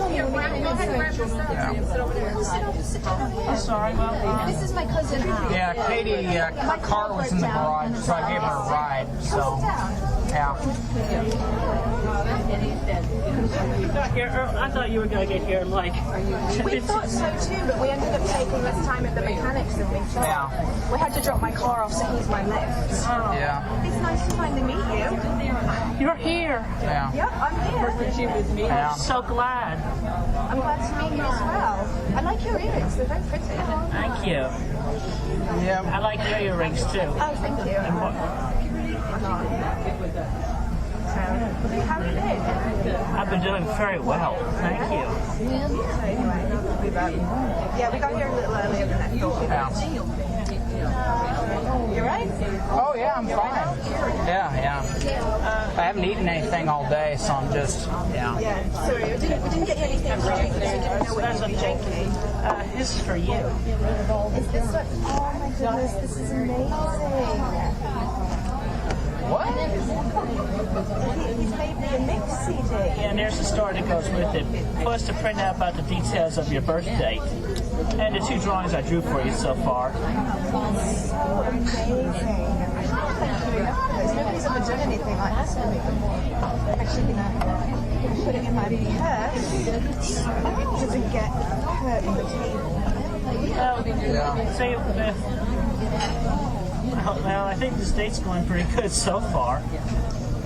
told me when we came in. I'm sorry, well, This is my cousin. Yeah, Katie, her car was in the garage, so I gave her a ride. So, yeah. I thought you were going to get here like... We thought so too, but we ended up taking less time at the mechanics than we thought. Yeah. We had to drop my car off, so he's my lift. Oh. Yeah. It's nice to finally meet you. You're here. Yeah. Yep, I'm here. Yeah. I'm so glad. I'm glad to meet you as well. I like your earrings, they're very pretty. Thank you. Yeah. I like your earrings too. Oh, thank you. How have you been? I've been doing very well. Thank you. Yeah, we got here a little earlier than I thought. Yeah. You right? Oh, yeah, I'm fine. Yeah. I haven't eaten anything all day, so I'm just, Yeah. Sorry, we didn't get you anything to drink because we didn't know what you were drinking. This is for you. Is this what? Oh my goodness, this is amazing. What? He's made me a mix CD. Yeah, and there's the story that goes with it. Plus to print out about the details of your birth date. And the 2 drawings I drew for you so far. So amazing. Thank you. Nobody's ever done anything like this for me before. I'm actually going to put it in my purse so it doesn't get hurt on the table. Well, I think this date's going pretty good so far.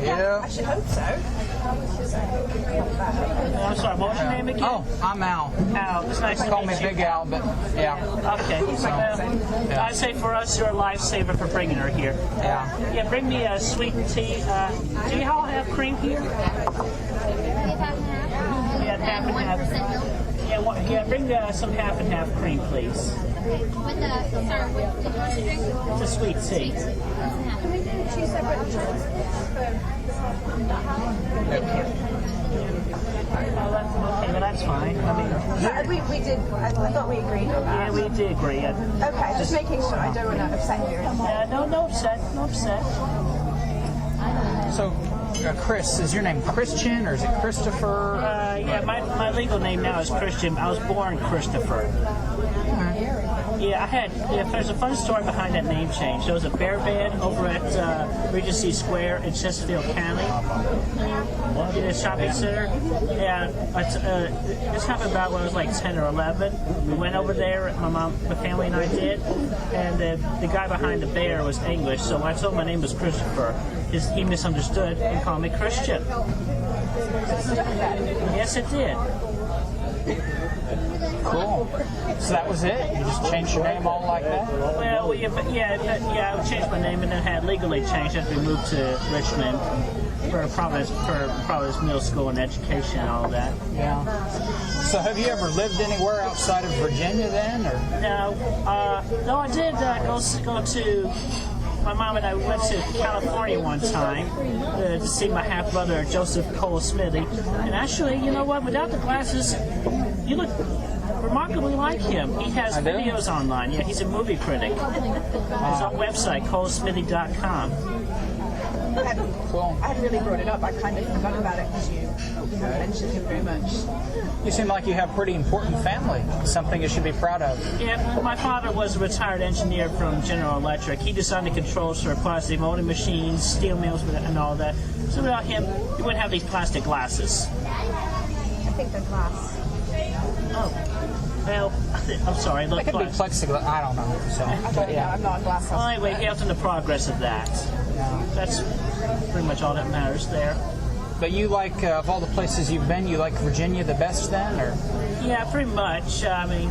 Yeah. I should hope so. I'm sorry, what was your name again? Oh, I'm Al. Al, it's nice to Call meet me you. Big Al, but yeah. Okay, well, I'd say for us, you're a lifesaver for bringing her here. Yeah. Yeah, bring me a sweet tea. Do you all have cream here? We have Half and half. 1% milk. Yeah, bring some half and half cream, please. With the, sir, what did you want to drink? It's a sweet tea. Can we do 2 separate drinks? Okay, but that's fine. I mean, Yeah, we did. I thought we agreed on yeah, that. we did agree. Okay, just making sure I don't want to upset you. No upset, no upset. So, Chris, is your name Christian or is it Christopher? Yeah, my legal name now is Christian. I was born Christopher. Yeah, there's a fun story behind that name change. There was a bear bed over at Regency Square in Chesterfield County, in a shopping center. And this happened about when I was like 10 or 11. We went over there, my family and I did, and the guy behind the bear was English, so when I told him my name was Christopher, he misunderstood and called me Christian. Yes, it did. Cool. So that was it? You just changed your name all like that? Well, yeah, I changed my name and then had legally changed as we moved to Richmond for Providence Middle School and education and all that. Yeah. So have you ever lived anywhere outside of Virginia then? Or? No, I did go to... My mom and I went to California one time to see my half-brother, Joseph Cole Smithy. And actually, you know what? Without the glasses, you look remarkably like him. He has videos online. Yeah, he's a movie critic. His website, colesmithy.com. Cool. I had really brought it up. I kind of forgot about it because you mentioned him very much. You seem like you have a pretty important family. Something you should be proud of. Yeah, my father was a retired engineer from General Electric. He designed the controls for plastic molding machines, steel mills, and all that. So without him, you wouldn't have these plastic glasses. I think they're glass. Oh, well, I'm sorry. It could be plexiglass. I don't know. So, but yeah. I'm not a glass Well, house. anyway, helped in the progress of that. That's pretty much all that matters there. But you like, of all the places you've been, you like Virginia the best then, or? Yeah, pretty much. I mean,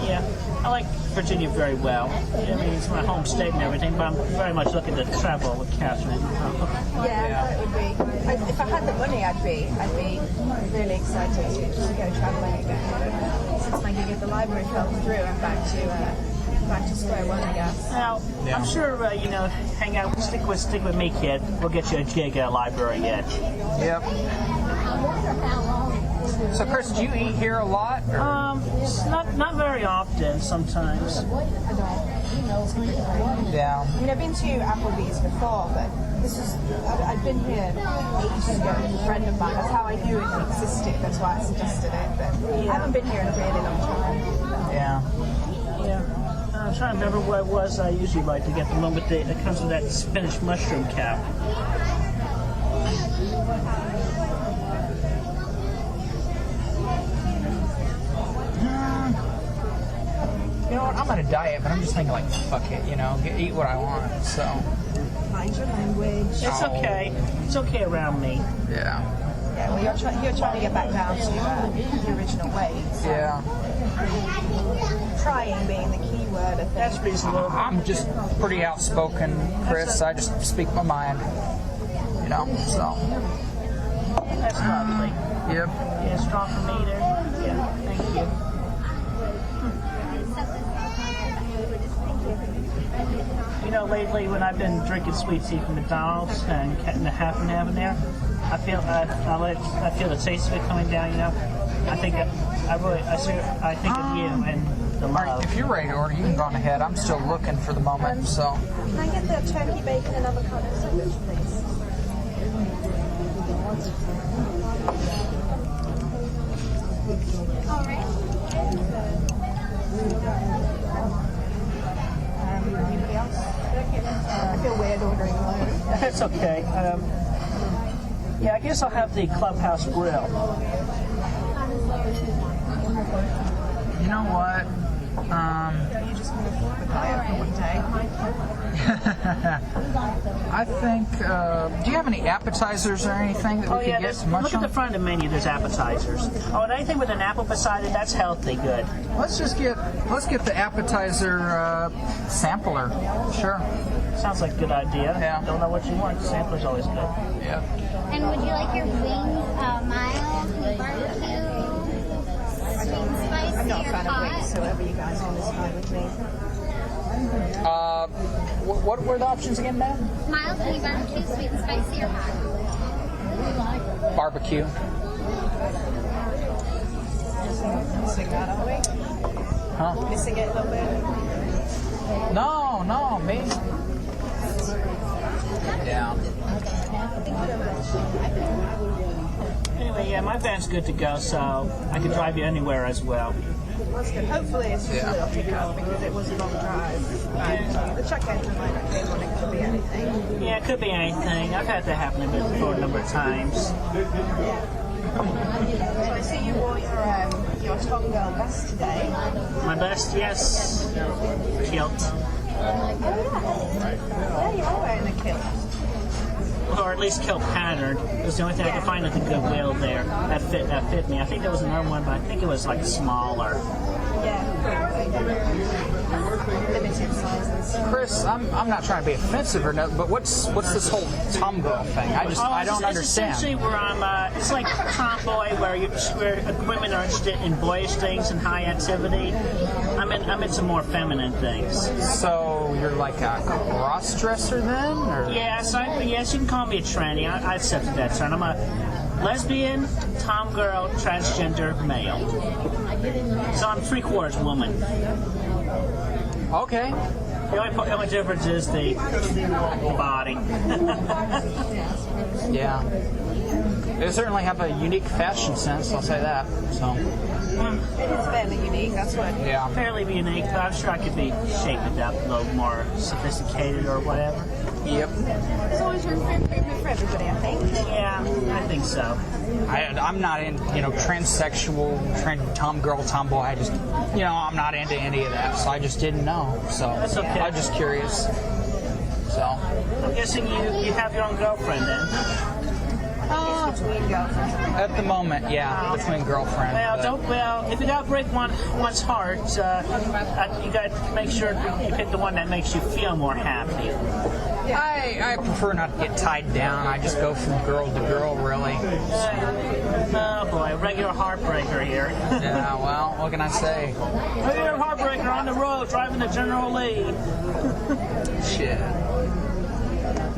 yeah, I like Virginia very well. I mean, it's my home state and everything, but I'm very much looking to travel with Catherine. Yeah, it would be. If I had the money, I'd be really excited to go traveling again. Since my gig at the library fell through, I'm back to square one, I guess. Now, I'm sure, hang out, stick with me, kid. We'll get you a gig at a library yet. Yep. So, Chris, do you eat here a lot? Or? Not very often, sometimes. Yeah. I mean, I've been to Applebee's before, but I've been here ages ago with a friend of mine. That's how I knew it existed. That's why I suggested it. But I haven't been here in a really long time. Yeah. Yeah. I'm trying to remember what it was I usually like to get the one with it comes with that spinach mushroom cap. You know what? I'm on a diet, but I'm just thinking like, fuck it, eat what I want. So. Mind your language. It's okay. It's okay around me. Yeah. Yeah, well, you're trying to get back down to the original weight. So. Yeah. Trying being the key word, I think. That's reasonable. I'm just pretty outspoken, Chris. I just speak my mind. So. That's lovely. Yep. Yeah, strong for me there. Yeah, thank you. Lately when I've been drinking sweet tea from McDonald's and cutting the half and half in there, I feel the taste of it coming down. I think I think of you and the love. If you're ready to order, you can go on ahead. I'm still looking for the moment. So. Can I get the turkey bacon and avocado sandwich, please? All right. Anybody else? I feel weird ordering alone. That's okay. Yeah, I guess I'll have the Clubhouse Grill. You know what? You just want to retire for one day. I think. Do you have any appetizers or anything that we could get some look at mushroom? the front of the menu. There's appetizers. Oh, and anything with an apple beside it, that's healthy. Good. Let's get the appetizer sampler. Sure. Sounds like a good idea. Yeah. Don't know what you want. Sampler's always good. Yeah. And would you like your wings mild, barbecue, sweet and spicy, I'm not a or fan of wings, hot? so whatever you guys want is fine with me. What were the options again, Matt? Mild, honey barbecue, sweet and spicy, or hot? Barbecue. Missing that, are we? Huh? Missing it a little bit? No, me. Yeah. Anyway, yeah, my van's good to go, so I can drive you anywhere as well. That's good. Hopefully it's just a little pickup because it was a long drive. The check engine might not be on, it could be anything. Yeah, it could be anything. I've had that happen before a number of times. So I see you wore your Tom Girl vest today. My best, yes. Kilt. Yeah, you are wearing a kilt. Or at least kilt pattern. It was the only thing I could find at the Goodwill there that fit me. I think there was another one, but I think it was like smaller. Yeah. Limited sizes. Chris, I'm not trying to be offensive or no, but what's this whole Tom Girl thing? I don't It's understand. essentially where I'm. It's like tomboy, where women are interested in boyish things and high activity. I'm into more feminine things. So you're like a cross-dresser then, or? Yes, you can call me a tranny. I accepted that term. I'm a lesbian, tom girl, transgender male. So I'm 3/4 woman. Okay. The only difference is the body. Yeah. They certainly have a unique fashion sense, I'll say that. So. It is fairly unique, that's what. Yeah. Fairly unique, but I'm sure I could be shaped up a little more sophisticated or whatever. Yep. There's always room for improvement for everybody, I think. Yeah, I think so. I'm not in, transsexual, tom girl, tomboy. I just, I'm not into any of that, so I just didn't know. So That's okay. I'm just curious. So. I'm guessing you have your own girlfriend then. Between girlfriends. At the moment, yeah, between girlfriend. Well, if you gotta break one's heart, you gotta make sure you pick the one that makes you feel more happy. I prefer not to get tied down. I just go from girl to girl, really. Oh boy, regular heartbreaker here. Yeah, well, what can I say? Regular heartbreaker on the road, driving the General Lee. Shit.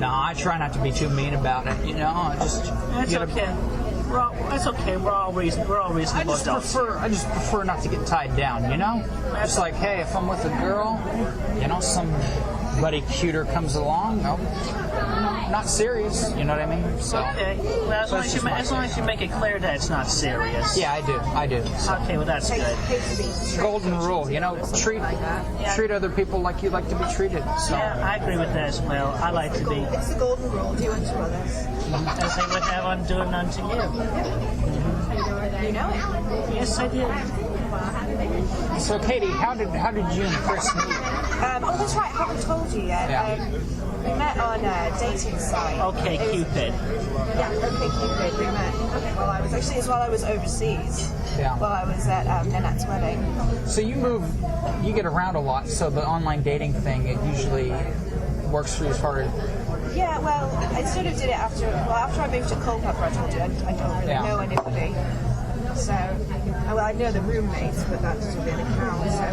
No, I try not to be too mean about it. I just That's okay. That's okay. We're all reasonable adults. I just prefer not to get tied down, you know? It's like, hey, if I'm with a girl, you know, somebody cuter comes along, no, not serious, you know what I mean? So, okay. Well, as long as you make it clear that it's not serious. yeah, I do. So. Okay, well, that's good. Golden rule, you know, treat other people like you like to be treated. So. Yeah, I agree with that as well. I like to be. It's the golden rule. Do unto others As they would have undone unto you. You know it. Yes, I did. So, Katie, how did you and Chris meet? Oh, that's right. I haven't told you yet. Yeah. We met on a dating site. Okay, Cupid. Yeah, okay, Cupid. We met while I was overseas. Yeah. While I was at Nanette's wedding. So you get around a lot, so the online dating thing, it usually works for you as far as... Yeah, well, I sort of did it after I moved to Culpeper. I told you I don't really know anybody. So, I know the roommates, but that doesn't really count. So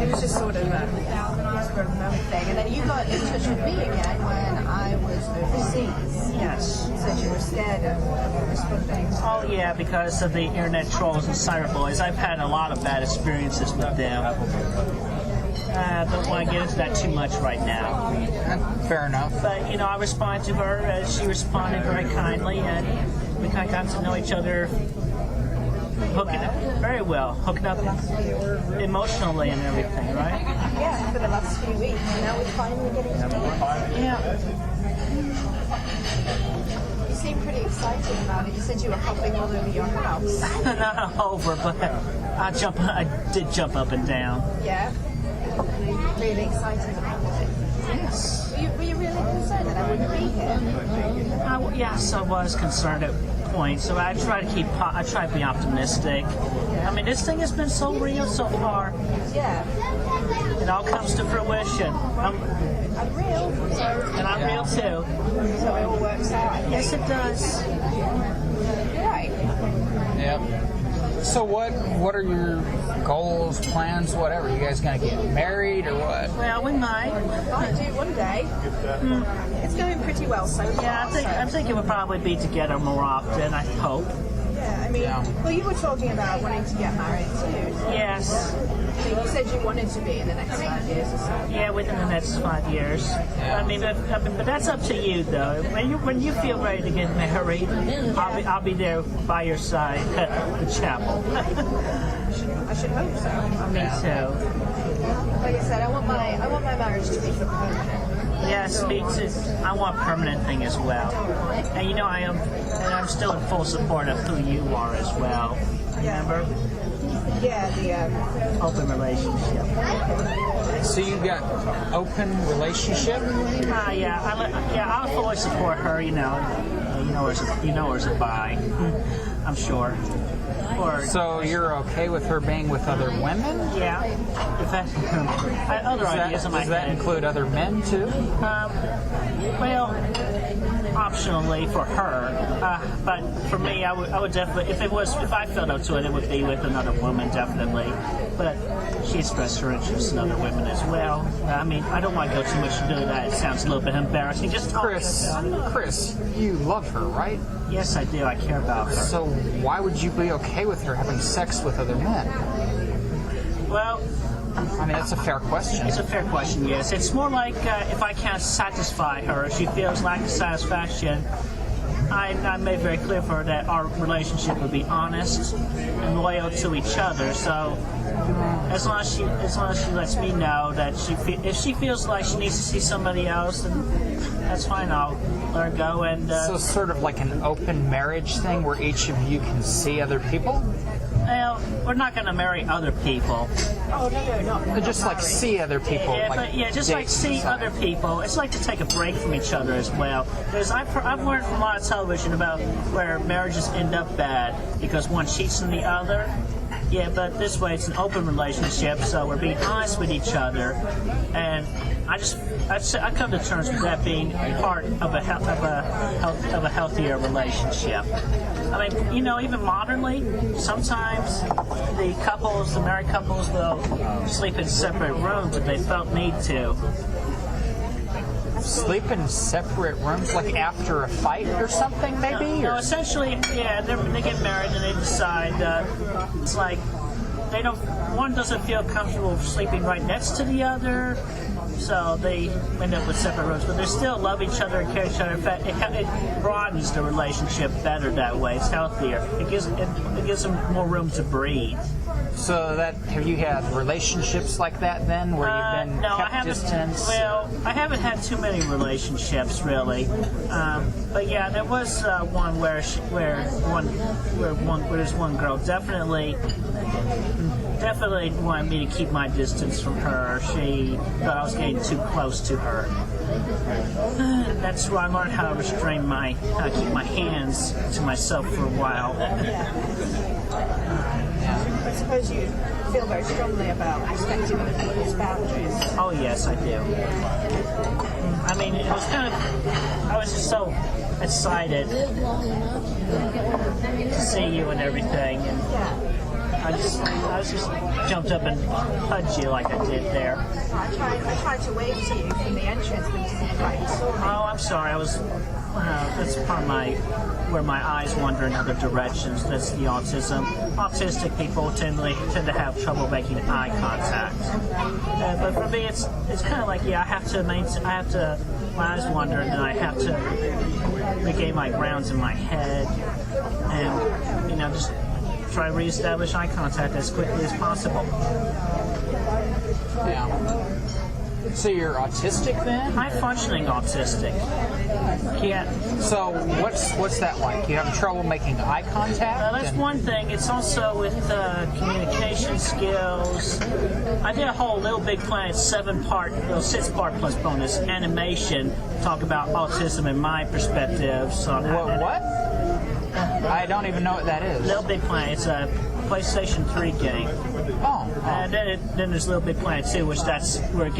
it was just sort of a moment thing. And then you got in touch with me again when I was overseas. Yes. You said you were scared of responding. Oh, yeah, because of the internet trolls and cyberboys. I've had a lot of bad experiences with them. I don't want to get into that too much right now. Fair enough. But, you know, I responded to her as she responded very kindly, and we kind of got to know each other hooking up emotionally and everything, right? Yeah, for the last few weeks. And now we're finally getting to know each other. Yeah. You seem pretty excited about it. You said you were hopping all over your house. Not over, but I did jump up and down. Yeah? Really excited about it. Yes. Were you really concerned that I wouldn't be here? Yes, I was concerned at points, so I try to be optimistic. I mean, this thing has been so real so far. Yeah. It all comes to fruition. I'm real. And I'm real too. So it all works out. Yes, it does. You're right. Yep. So what are your goals, plans, whatever? You guys gonna get married or what? Well, we might. Might do one day. It's going pretty well so far. Yeah, I'm thinking we'll probably be together more often, I hope. Yeah, I mean, well, you were talking about wanting to get married too. Yes. So you said you wanted to be in the next 5 years or so. Yeah, within the next 5 years. Yeah. I mean, but that's up to you, though. When you feel ready to get married, I'll be there by your side at the chapel. I should hope so. Me too. Like I said, I want my marriage to be for permanent. Yes, me too. I want a permanent thing as well. And you know, I'm still in full support of who you are as well. Remember? Yeah, the Open relationship. So you got open relationship? I'll fully support her. You know her's a bi. I'm sure. So you're okay with her being with other women? Yeah. If that, I had other ideas in my Does that head. include other men too? Well, optionally for her, but for me, I would definitely, if I felt up to it, it would be with another woman, definitely. But she expressed her interest in other women as well. I mean, I don't want to go too much into that. It sounds a little bit embarrassing. Just talking about it. Chris, you love her, right? Yes, I do. I care about her. So why would you be okay with her having sex with other men? Well, I mean, that's a fair question. it's a fair question, yes. It's more like if I can't satisfy her, if she feels lack of satisfaction, I made very clear for her that our relationship would be honest and loyal to each other. So as long as she lets me know that if she feels like she needs to see somebody else, then that's fine. I'll let her go. And So sort of like an open marriage thing where each of you can see other people? well, we're not going to marry other people. Oh no, not Just like see other people. Just like see other people. It's like to take a break from each other as well. Because I've learned from a lot of television about where marriages end up bad because one cheats on the other. Yeah, but this way it's an open relationship, so we're being honest with each other, and I come to terms with that being part of a healthier relationship. I mean, you know, even modernly, sometimes the married couples will sleep in separate rooms if they felt need to. sleep in separate rooms, like after a fight or something, maybe? No, Or? essentially, yeah, they get married and they decide it's like they don't. One doesn't feel comfortable sleeping right next to the other, so they end up with separate rooms. But they still love each other and care each other. In fact, it broadens the relationship better that way. It's healthier. It gives them more room to breathe. So have you had relationships like that then, where you've been no, kept I haven't. distance? Well, I haven't had too many relationships really, but yeah, there was one where there's one girl definitely wanted me to keep my distance from her. She thought I was getting too close to her. That's where I learned how to keep my hands to myself for a while. I suppose you feel very strongly about respecting other people's boundaries. Oh yes, I do. I mean, it was I was just so excited to see you and everything, and I was just jumped up and hugged you like I did there. I tried to wave to you from the entrance, but you didn't quite saw me. Oh, I'm sorry. I was. That's part of where my eyes wander in other directions. That's the autism. Autistic people tend to have trouble making eye contact. But for me, it's kind of like I have to. My eyes wander, and then I have to regain my grounds in my head, and just try to reestablish eye contact as quickly as possible. Yeah. So you're autistic then? High-functioning autistic. Yeah. So what's that like? You have trouble making eye contact? That's one thing. It's also with communication skills. I did a whole Little Big Planet 6-part plus bonus animation talk about autism and my perspectives on What? I don't even know what that is. Little Big Planet. It's a PlayStation 3 game. Oh. And then there's Little Big Planet 2, which that's where it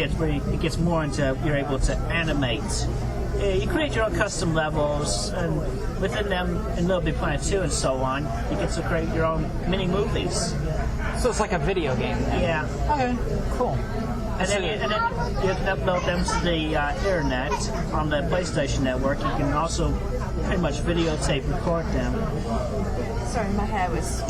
gets more into you're able to animate. You create your own custom levels, and within them, in Little Big Planet 2 and so on, you get to create your own mini movies. So it's like a video game then? Yeah. Okay, cool. And then you can upload them to the internet on the PlayStation Network. You can also pretty much videotape record them. Sorry, my hair was.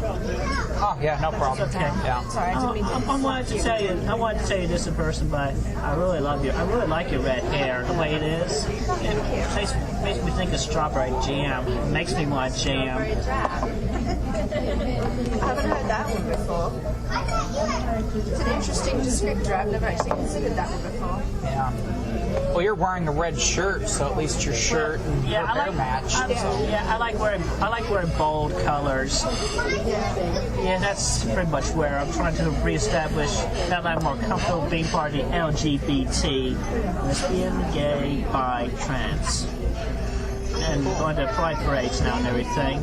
Oh yeah, no problem. It's okay. Yeah. Sorry, I didn't mean to. I wanted to tell you this in person, but I really love you. I really like your red hair, the way it is. It makes me think of strawberry jam. It makes me want jam. Strawberry jam. I haven't heard that one before. It's an interesting descriptor. I've never actually considered that one before. Yeah. Well, you're wearing a red shirt, so at least your shirt and your hair match. I like wearing bold colors. Yeah, that's pretty much where I'm trying to reestablish now that I'm more comfortable being part of the LGBT, lesbian, gay, bi, trans, and going to pride parades now and everything.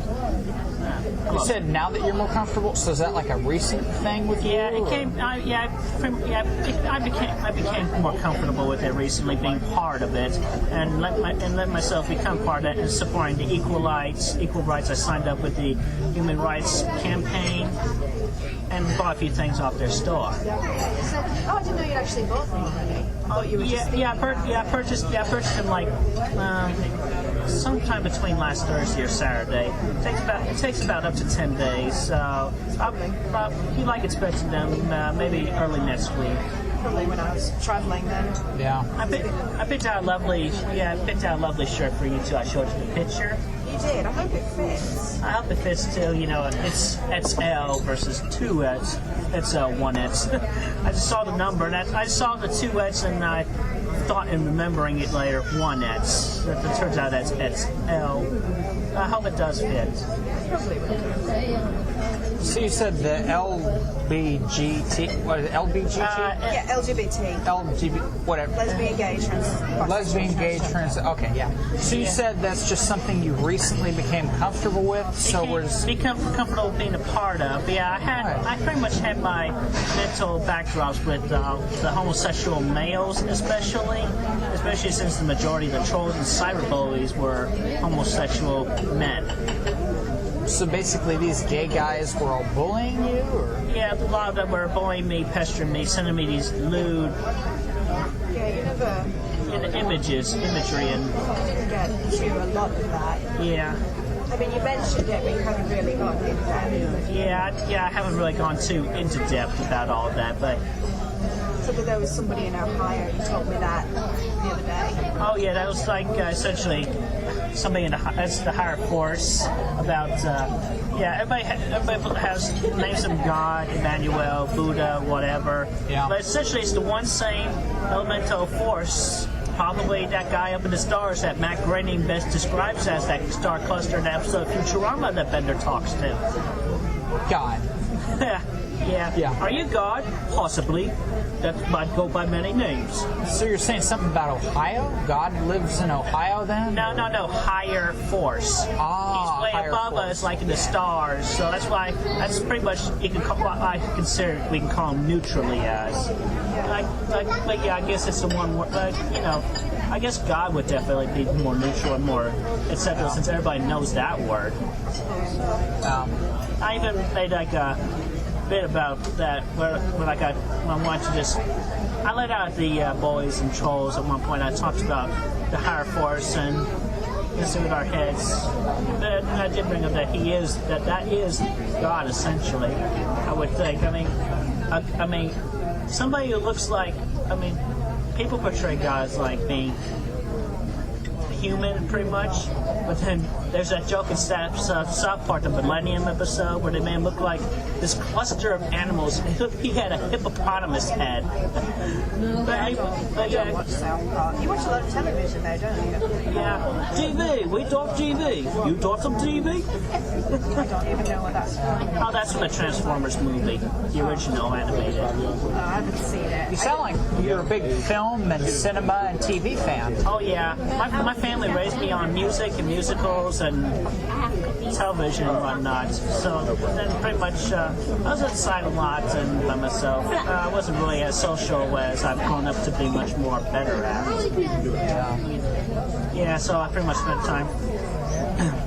You said now that you're more comfortable, so is that like a recent thing with you? Yeah, it came. I became more comfortable with it recently, being part of it, and let myself become part of it, and supporting the equal rights. I signed up with the Human Rights Campaign, and bought a few things off their store. I didn't know you actually bought them already. Oh, you were just I purchased them like sometime between last Thursday or Saturday. It takes about up to 10 days. So if you like expecting them maybe early next week. probably when I was traveling then. Yeah. I picked out a lovely shirt for you too. I showed you the picture. You did. I hope it fits. I hope it fits too. It's XL versus 2X. It's 1X. I just saw the number, and I saw the 2X, and I thought in remembering it later, 1X. It turns out that's XL. I hope it does fit. Probably will. So you said the LBGT, what is it, LBGT? Yeah, LGBT. LGBT, whatever. Lesbian, gay, trans. Lesbian, gay, trans. Okay, yeah. So you said that's just something you recently became comfortable with. So become comfortable being a part of. Yeah, I pretty much had my mental backdrops with the homosexual males, especially since the majority of the trolls and cyberbullies were homosexual men. So basically, these gay guys were all bullying you, or? Yeah, a lot of them were bullying me, pestering me, sending me these lewd. Yeah, you never. In imagery, and didn't get to a lot of that. yeah. I mean, you mentioned it, but you haven't really gone into depth. Yeah, I haven't really gone too into depth about all of that, but So there was somebody in Ohio who told me that the other day. oh yeah, that was like essentially somebody in that's the higher force about everybody has names of God, Emmanuel, Buddha, whatever. Yeah. But essentially, it's the one same elemental force. Probably that guy up in the stars that Matt Groening best describes as that star cluster in the episode of Futurama that Bender talks to. God. Yeah. Are you God? Possibly. That might go by many names. So you're saying something about Ohio? God lives in Ohio then? No. Higher force. Ah, He's way higher above force. us, like in the stars. So that's why. That's pretty much. You can call. I consider we can call him neutrally as. But yeah, I guess it's the one. I guess God would definitely be more neutral and more etc. Since everybody knows that word. I even made like a bit about that when I wanted to just. I let out the boys and trolls at one point. I talked about the higher force and just with our heads. But I did bring up that that is God essentially. I would think. I mean, somebody who looks like. People portray God as like being human, pretty much. But then there's that joke in South Park, the Millennium episode, where the man looked like this cluster of animals. He had a hippopotamus head. I don't watch South Park. You watch a lot of television though, don't you? Yeah. TV. We talk TV. You talk some TV? I don't even know what that's from. Oh, that's from the Transformers movie, the original animated. No, I haven't seen it. You sound like you're a big film and cinema and TV fan. Oh yeah, my family raised me on music and musicals and television and whatnot. So then pretty much I was outside a lot and by myself. I wasn't really as social as I've grown up to be much more better at. Yeah, so I pretty much spent time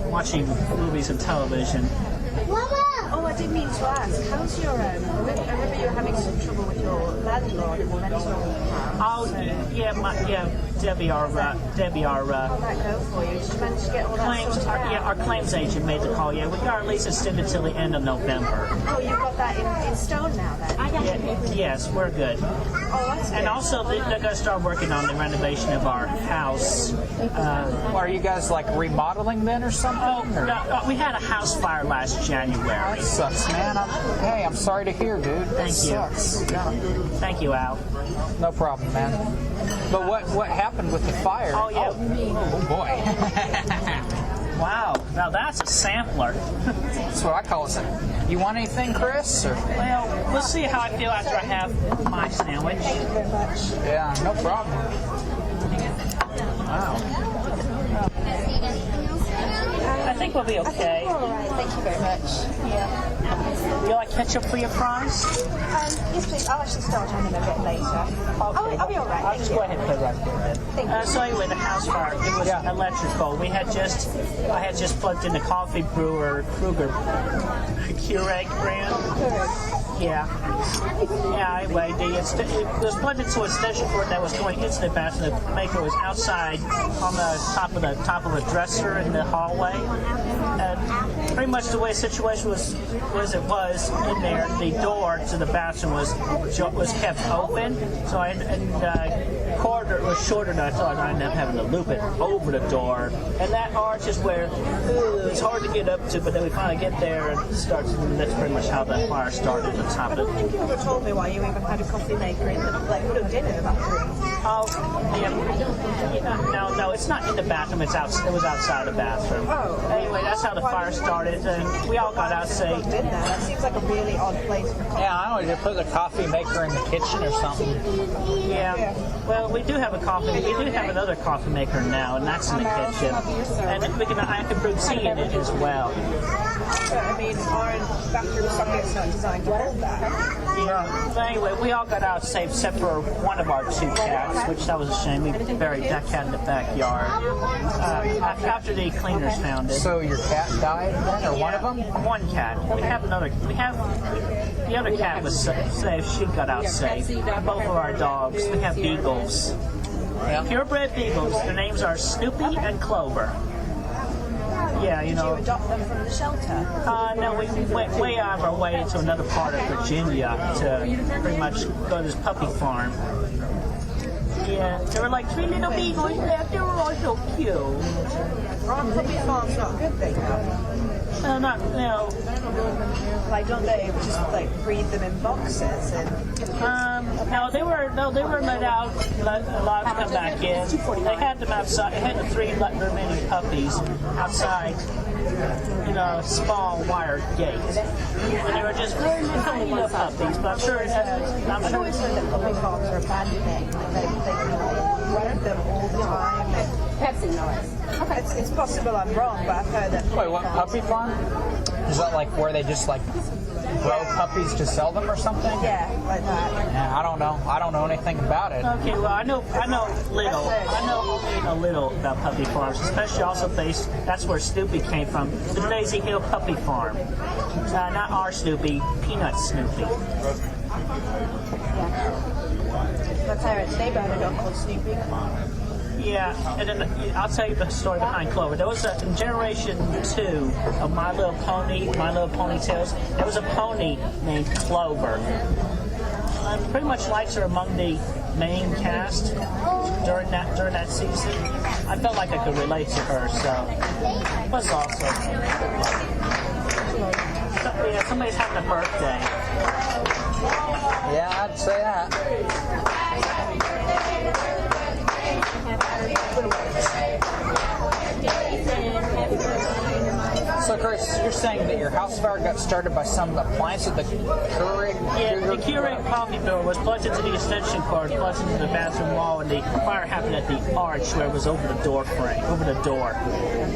watching movies and television. Oh, I didn't mean to ask. How's your I remember you were having some trouble with your landlord in the rental house. Oh yeah, Debbie, our How'd that go for you? Did you manage to get all that claims. sorted out? Our claims agent made the call. Yeah, we got our lease extended till the end of November. Oh, you've got that in stone now then? Yes, we're good. Oh, that's good. And also, they're going to start working on the renovation of our house. Are you guys like remodeling then or something? We had a house fire last January. Sucks, man. I'm sorry to hear, dude. Thank you. Sucks. Thank you, Al. No problem, man. But what happened with the fire? Oh, yeah. Oh boy. Wow. Now that's a sampler. That's what I call it. You want anything, Chris? Or? Well, we'll see how I feel after I have my sandwich. Thank you very much. Yeah, no problem. Wow. I think we'll be okay. All right, thank you very much. Yeah. You like ketchup for your fries? Yes, please. I'll actually start on them a bit later. I'll be all right. I'll just go ahead and put it right there. Thank you. So anyway, the house fire, it was electrical. I had just plugged in the coffee brewer Kruger Keurig brand. Yeah. Anyway, it was plugged into a extension cord that was going into the bathroom. The maker was outside on the top of a dresser in the hallway. And pretty much the way the situation was in there. The door to the bathroom was kept open. So the corridor was shorter than I thought. I ended up having to loop it over the door. And that arch is where it's hard to get up to, but then we finally get there and that's pretty much how the fire started at the top I of don't it. think you ever told me why you even had a coffee maker in the plugged in the bathroom. Oh, yeah. No, it's not in the bathroom. It was outside the bathroom. Oh. Anyway, that's how the fire started, and we all got out safe. Plugged in there. That seems like a really odd place for coffee. Yeah, I don't know. They put the coffee maker in the kitchen or something. Yeah. Well, we do have another coffee maker now, and that's in the kitchen. And I can brew tea in it as well. But, I mean, our bathroom socket's not designed to hold that. Yeah. But anyway, we all got out safe except for one of our two cats, which that was a shame. We buried that cat in the backyard after the cleaners found it. So your cat died then, or one of them? One cat. The other cat was safe. She got out safe. Both of our dogs. We have beagles. Yeah. Purebred beagles. Their names are Snoopy and Clover. Yeah, Did you adopt them from the shelter? No, we went way out of our way to another part of Virginia to pretty much go to this puppy farm. Yeah, there were like 3 little beagles left. They were all so cute. Puppy farm's not good, they go. Like, don't they just like breed them in boxes? No, they were let out, allowed to come back in. They had them outside. They had the 3 remaining puppies outside, a small wire gate, and they were just tiny little puppies. But I'm sure it's. I've always heard that puppy farms are a bad thing. They breed them all the time. Pepsi noise. Okay. It's possible I'm wrong, but I've heard that. Wait, what puppy farm? Is that like where they just like grow puppies to sell them or something? Yeah, like that. Yeah, I don't know. I don't know anything about it. Okay, well, I know little. I know only a little about puppy farms, especially also based. That's where Snoopy came from, the Daisy Hill Puppy Farm. Not our Snoopy, Peanut Snoopy. My parents' neighborhood had a dog called Snoopy. Yeah, and then I'll tell you the story behind Clover. There was in generation 2 of My Little Pony, My Little Ponytails. There was a pony named Clover. I pretty much liked her among the main cast during that season. I felt like I could relate to her, so it was awesome. Yeah, somebody's having a birthday. Yeah, I'd say that. So, Chris, you're saying that your house fire got started by some appliance at the Keurig? Yeah, the Keurig coffee bill was plugged into the extension cord, plugged into the bathroom wall, and the fire happened at the arch where it was over the door frame, over the door.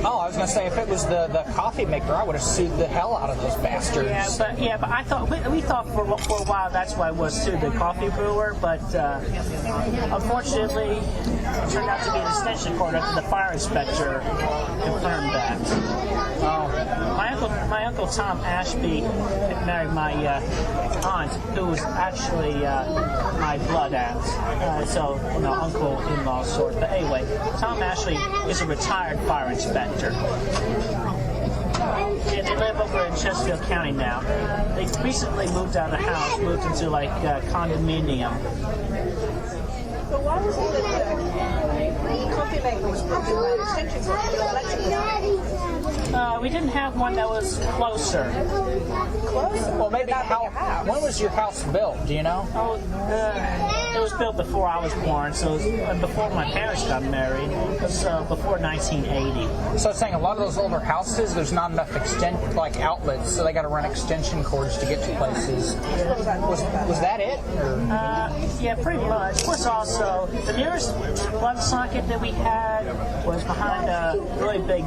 Oh, I was going to say, if it was the coffee maker, I would have sued the hell out of those bastards. Yeah, but I thought we thought for a while that's why it was too, the coffee brewer. But unfortunately, it turned out to be an extension cord after the fire inspector confirmed that. Oh. My uncle Tom Ashby married my aunt, who was actually my blood aunt, so uncle-in-law sort. But anyway, Tom Ashby is a retired fire inspector. Yeah, they live over in Chesterfield County now. They recently moved out of the house, moved into like condominium. But why was it that the coffee maker was plugged in by extension cord to the electrical? We didn't have one that was closer. Close? Well, maybe when was your house built? Do you know? It was built before I was born, so it was before my parents got married. It was before 1980. So it's saying a lot of those older houses, there's not enough outlets, so they got to run extension cords to get to places. Was that it? Yeah, pretty much. Plus, also the nearest plug socket that we had was behind a really big,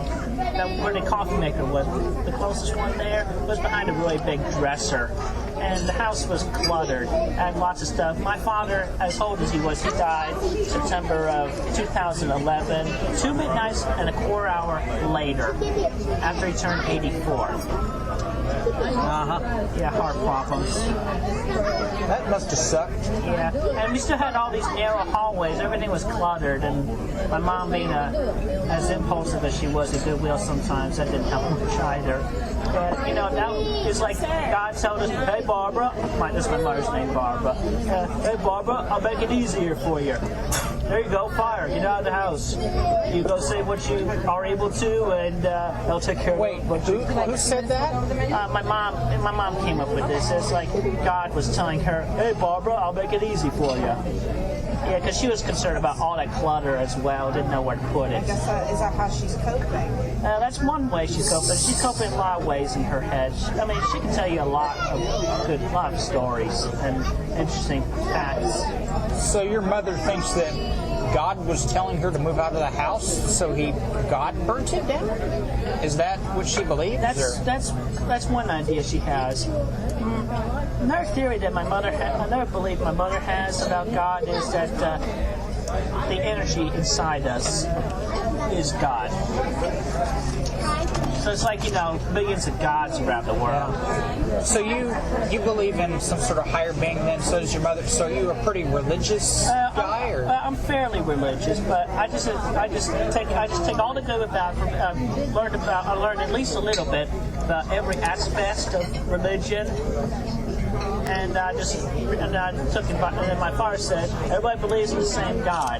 where the coffee maker was. The closest one there was behind a really big dresser. And the house was cluttered. Had lots of stuff. My father, as old as he was, he died September of 2011, 2 midnights and a quarter hour later, after he turned 84. Yeah, heart problems. That must have sucked. Yeah, and we still had all these narrow hallways. Everything was cluttered, and my mom, being as impulsive as she was at Goodwill sometimes, that didn't help much either. But, that is like God told us, hey, Barbara, this is my mother's name, Barbara. Hey, Barbara, I'll make it easier for you. There you go, fire. Get out of the house. You go say what you are able to, and they'll take care of it. Wait, who said that? My mom came up with this. It's like God was telling her, hey, Barbara, I'll make it easy for you. Yeah, because she was concerned about all that clutter as well, didn't know where to put it. I guess is that how she's coping? That's one way she's coping. She's coping in a lot of ways in her head. I mean, she can tell you a lot of stories and interesting facts. So your mother thinks that God was telling her to move out of the house, so God burnt it down? Is that what she believes? That's one idea she has. Another theory that another belief my mother has about God is that the energy inside us is God. So it's like, millions of gods around the world. So you believe in some sort of higher being then? So does your mother? So are you a pretty religious guy, or? I'm fairly religious, but I just take all the good about I learned at least a little bit about every aspect of religion. And I took it. And then my father said, everybody believes in the same God.